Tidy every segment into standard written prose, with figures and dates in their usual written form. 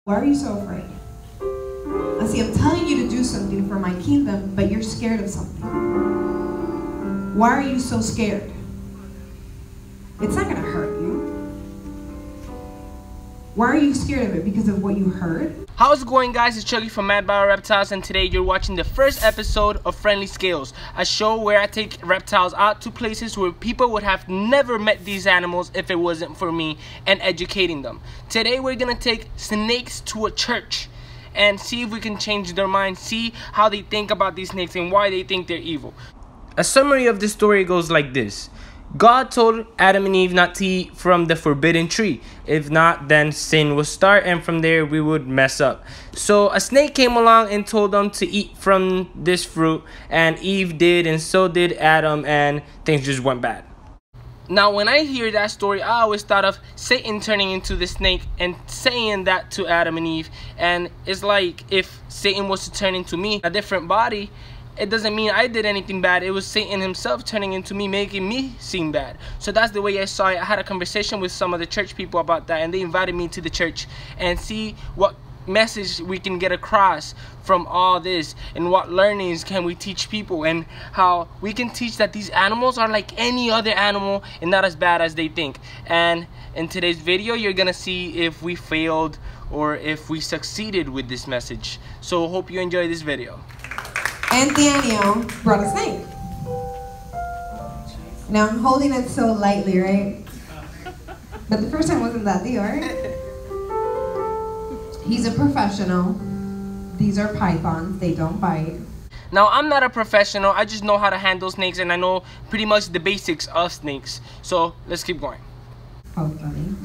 Why are you so afraid? I see, I'm telling you to do something for my kingdom, but you're scared of something. Why are you so scared? It's not going to hurt you. Why are you scared of it? Because of what you heard? How's it going, guys? It's Chucky from Mad Bio Reptiles, and today you're watching the first episode of Friendly Scales, a show where I take reptiles out to places where people would have never met these animals if it wasn't for me and educating them. Today we're gonna take snakes to a church and see if we can change their mind, see how they think about these snakes and why they think they're evil. A summary of the story goes like this. God told Adam and Eve not to eat from the forbidden tree. If not, then sin would start, and from there we would mess up. So a snake came along and told them to eat from this fruit, and Eve did, and so did Adam, and things just went bad. Now, when I hear that story, I always thought of Satan turning into the snake and saying that to Adam and Eve. And it's like if Satan was to turn into me, a different body, it doesn't mean I did anything bad. It was Satan himself turning into me, making me seem bad. So that's the way I saw it. I had a conversation with some of the church people about that, and they invited me to the church and see what message we can get across from all this, and what learnings can we teach people, and how we can teach that these animals are like any other animal and not as bad as they think. And in today's video, you're gonna see if we failed or if we succeeded with this message. So hope you enjoy this video. And Daniel brought a snake. Now I'm holding it so lightly, right? But the first time wasn't that deal, right? He's a professional. These are pythons, they don't bite. Now, I'm not a professional, I just know how to handle snakes, and I know pretty much the basics of snakes. So let's keep going. Oh, funny.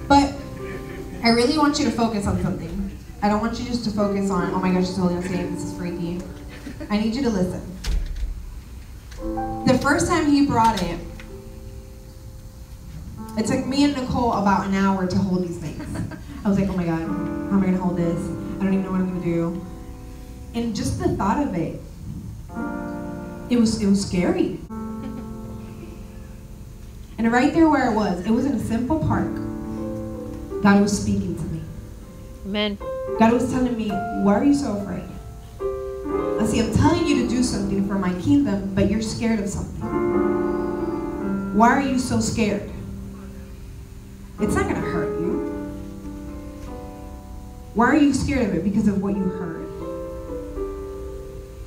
But I really want you to focus on something. I don't want you just to focus on, oh my gosh, she's holding a snake, this is freaky. I need you to listen. The first time he brought it, it took me and Nicole about an hour to hold these things. I was like, oh my God, how am I gonna hold this? I don't even know what I'm gonna do. And just the thought of it, it was scary. And right there where it was in a simple park. God was speaking to me. Amen. God was telling me, why are you so afraid? I see, I'm telling you to do something for my kingdom, but you're scared of something. Why are you so scared? It's not going to hurt you. Why are you scared of it? Because of what you heard.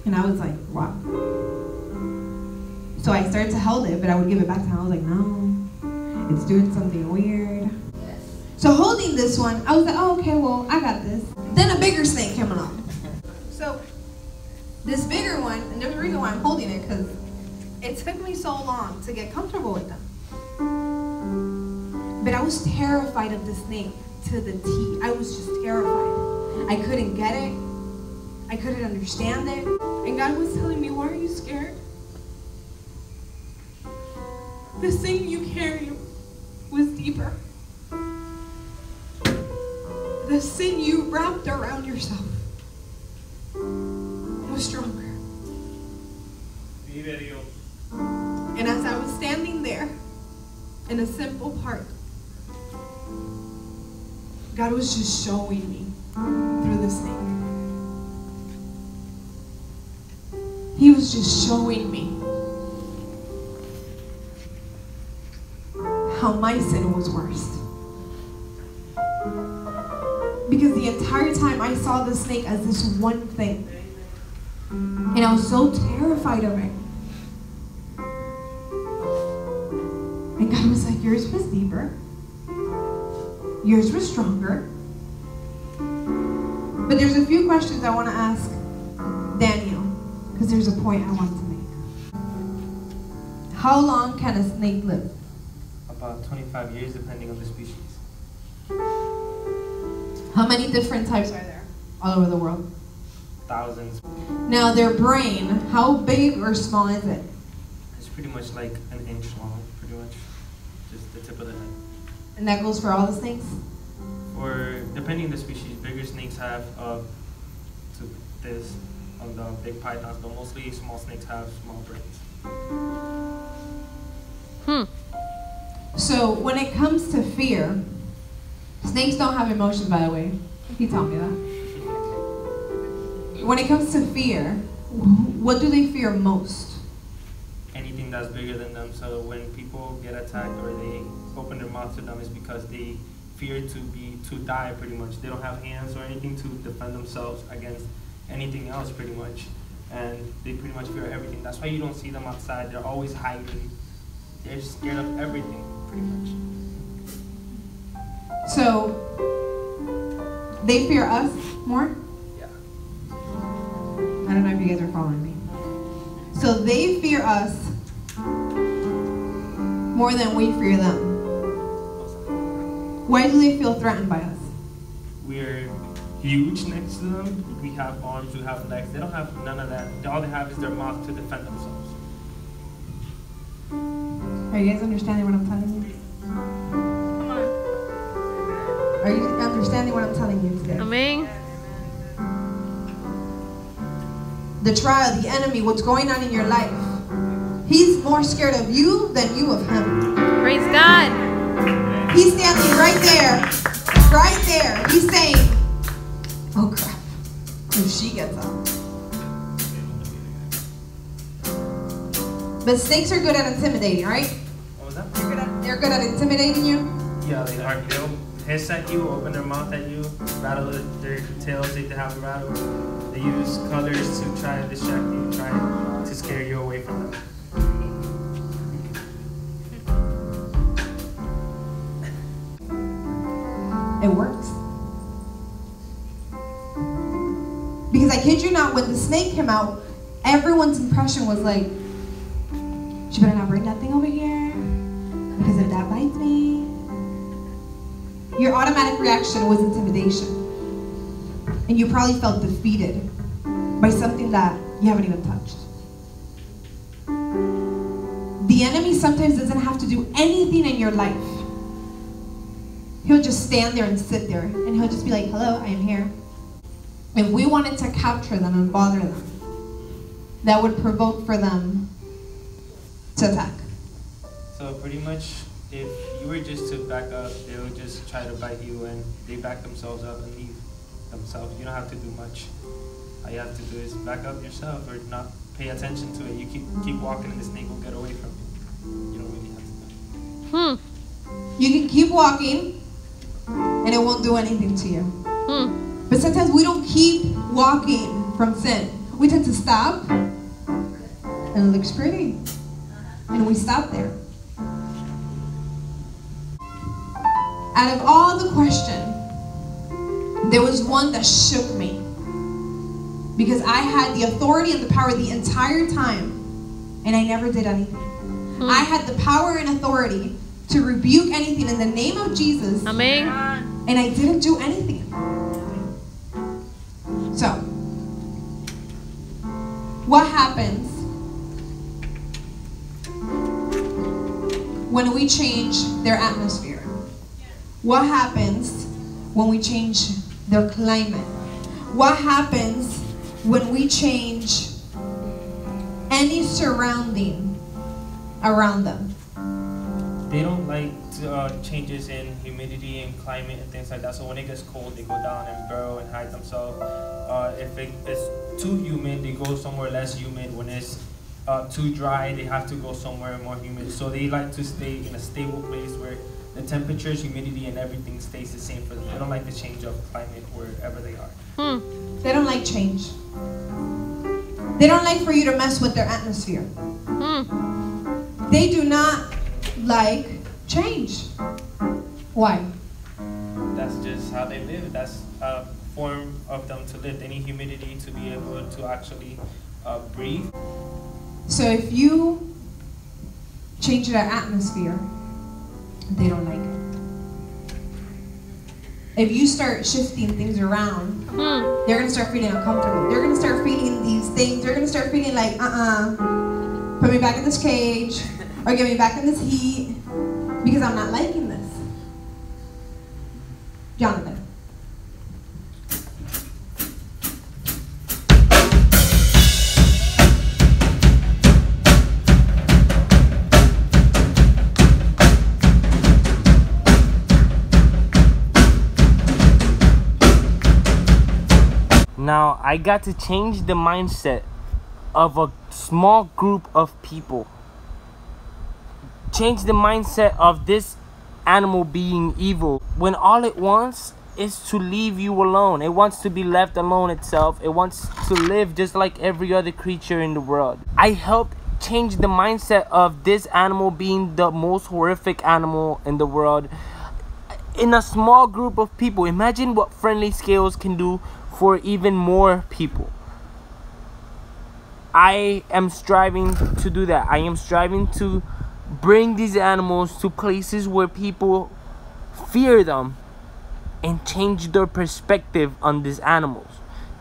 And I was like, wow. So I started to hold it, but I would give it back to him. I was like, no, it's doing something weird. So holding this one, I was like, oh, okay, well, I got this. Then a bigger snake came along. So this bigger one, and there's a reason why I'm holding it, because it took me so long to get comfortable with them. But I was terrified of the snake to the T. I was just terrified. I couldn't get it. I couldn't understand it. And God was telling me, why are you scared? The thing you carry was deeper. The sin you wrapped around yourself was stronger. And as I was standing there in a simple park, God was just showing me through the snake. He was just showing me how my sin was worse. Because the entire time I saw the snake as this one thing. And I was so terrified of it. And God was like, yours was deeper. Yours was stronger. But there's a few questions I want to ask Daniel. Because there's a point I want to make. How long can a snake live? About 25 years, depending on the species. How many different types are there all over the world? Thousands. Now their brain, how big or small is it? It's pretty much like an inch long, pretty much. Just the tip of the head. And that goes for all the snakes? For, depending on the species, bigger snakes have up to this on the big pythons, but mostly small snakes have small brains. So when it comes to fear, Snakes don't have emotions, by the way. He told me that. When it comes to fear, what do they fear most? Anything that's bigger than them. So when people get attacked or they open their mouth to them, it's because they fear to die pretty much. They don't have hands or anything to defend themselves against anything else pretty much. And they pretty much fear everything. That's why you don't see them outside. They're always hiding. They're scared of everything pretty much. So, they fear us more? Yeah. I don't know if you guys are following me. So they fear us more than we fear them. Why do they feel threatened by us? We're huge next to them. We have arms, we have legs. They don't have none of that. All they have is their mouth to defend themselves. Are you guys understanding what I'm telling you? Come on. Are you understanding what I'm telling you today? Amén. The trial, the enemy, what's going on in your life. He's more scared of you than you of him. Praise God. He's standing right there. Right there. He's saying, oh crap, if she gets up. But snakes are good at intimidating, right? What was that? They're good at intimidating you? Yeah, they are. They'll hiss at you, open their mouth at you, rattle their tails, they have a rattle. They use colors to try to distract you, try to scare you away from them. It works. Because I kid you not, when the snake came out, everyone's impression was like, she better not bring that thing over here, because if that bites me. Your automatic reaction was intimidation. And you probably felt defeated by something that you haven't even touched. The enemy sometimes doesn't have to do anything in your life. He'll just stand there and sit there, and he'll just be like, hello, I am here. If we wanted to capture them and bother them, that would provoke for them to attack. So pretty much, if you were just to back up, they would just try to bite you, and they back themselves up and leave themselves. You don't have to do much. All you have to do is back up yourself or not pay attention to it. You keep walking and the snake will get away from you. You don't really have to. You can keep walking and it won't do anything to you. But sometimes we don't keep walking from sin. We tend to stop and it looks pretty. And we stop there. Out of all the questions, there was one that shook me. Because I had the authority and the power the entire time, and I never did anything. I had the power and authority to rebuke anything in the name of Jesus. Amén. And I didn't do anything. So, what happens when we change their atmosphere? What happens when we change their climate? What happens when we change any surrounding around them? They don't like changes in humidity and climate and things like that. So when it gets cold, they go down and burrow and hide themselves. If it's too humid, they go somewhere less humid. When it's too dry, they have to go somewhere more humid. So they like to stay in a stable place where the temperatures, humidity, and everything stays the same for them. They don't like the change of climate wherever they are. They don't like change. They don't like for you to mess with their atmosphere. They do not like change. Why? That's just how they live. That's a form of them to live. They need humidity to be able to actually breathe. So if you change their atmosphere, they don't like it. If you start shifting things around, they're going to start feeling uncomfortable. They're going to start feeling these things. They're going to start feeling like, put me back in this cage, or get me back in this heat, because I'm not liking this. Jonathan. Now, I got to change the mindset of a small group of people. Change the mindset of this animal being evil when all it wants is to leave you alone. It wants to be left alone itself. It wants to live just like every other creature in the world. I helped change the mindset of this animal being the most horrific animal in the world in a small group of people. Imagine what Friendly Scales can do for even more people. I am striving to do that. I am striving to bring these animals to places where people fear them and change their perspective on these animals.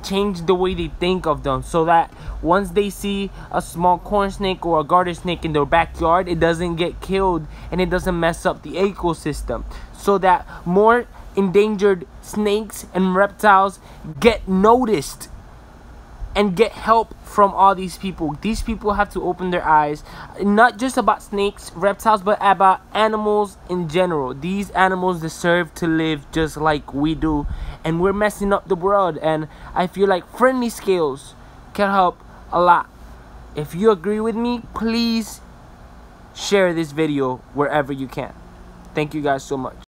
Change the way they think of them, so that once they see a small corn snake or a garter snake in their backyard, it doesn't get killed and it doesn't mess up the ecosystem. So that more endangered snakes and reptiles get noticed and get help from all these people. These people have to open their eyes, not just about snakes, reptiles, but about animals in general. These animals deserve to live just like we do, and we're messing up the world. And I feel like Friendly Scales can help a lot. If you agree with me, please share this video wherever you can. Thank you guys so much.